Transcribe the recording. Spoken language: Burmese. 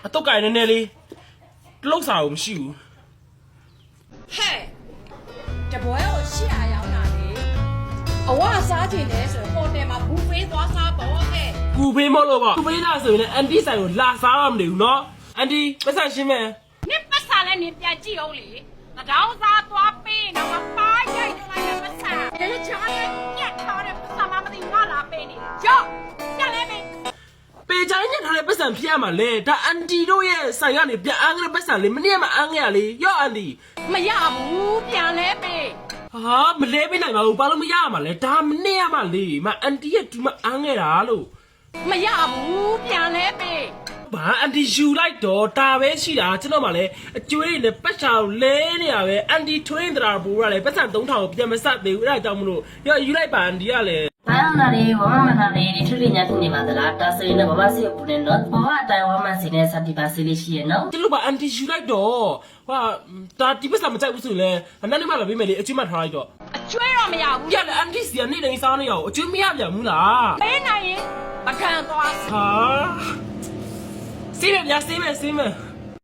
အတော့ကိုင်နေလေလောက်စာကိုမရှိဘူး ဟဲ့တပွဲကိုရှေ့အားရောက်လာလေအဝစားချင်တယ်ဆိုဟိုတယ်မှာဘူဖေးသွားစားပေါ့ဟဲ့ ကူဖေးမလို့ပါကူဖေးသားဆိုရင်အန်တီဆိုင်ကိုလာစားရမလို့နော်အန်တီပတ်စံရှင်းမယ် နစ်ပတ်စားလဲနင်ပြန်ကြည့်အောင်လေတကောင်းစားသွားပေးတော့မပါရိုက်လိုက်ရပတ်စားဒါလည်းချားလဲညက်ထားတဲ့ပတ်စားမသိငါလာပေးနေရော့ညက်လဲမေး ပေချိုင်းညထားတဲ့ပတ်စံဖြစ်ရမှာလေဒါအန်တီတို့ရဲ့ဆိုင်ကနေပြန်အားကြတဲ့ပတ်စံလေးမနေ့မှအားကြရလေရော့အန်တီ မရဘူးပြန်လဲပေး ဟာမလဲပေးနိုင်ပါဘူးဘာလို့မရမှာလဲဒါမနေ့ရမှာလေမအန်တီရဲ့ဒီမှာအားခဲ့တာလို့ မရဘူးပြန်လဲပေး ဘာအန်တီယူလိုက်တော့ဒါပဲရှိတာကျွန်တော်မှလည်းအကျွေးနဲ့ပတ်ချာကိုလဲနေရပဲအန်တီထွင်းတရာဘူရလည်းပတ်စံ3000ကိုပြန်မဆက်သေးဘူးအဲ့ဒါကြောင့်မလို့ရောယူလိုက်ပါအန်တီကလည်း ဘာမှမလေးဝမမနာလေးဒီထရီညာထနေပါသလားတာစရင်းနဲ့ဘာမှစိတ်ပူနေနော်ဘာမှအတိုင်းဝမစီနဲ့စတိပါစီလေးရှိရနော် ကျလို့ပါအန်တီယူလိုက်တော့ဟာဒါဒီပတ်စံမကြိုက်ဘူးဆိုရင်အနက်နေ့မှလာပေးမယ်လေအကျွေးမှထားလိုက်တော့ အကျွေးတော့မရဘူး ပြလေအန်တီစီကနေနေစားနေရအောင်အကျွေးမရပြန်ဘူးလား ပေးနိုင်ရင်ပကံသွား ဟာစေးမယ်ဗျာစေးမယ်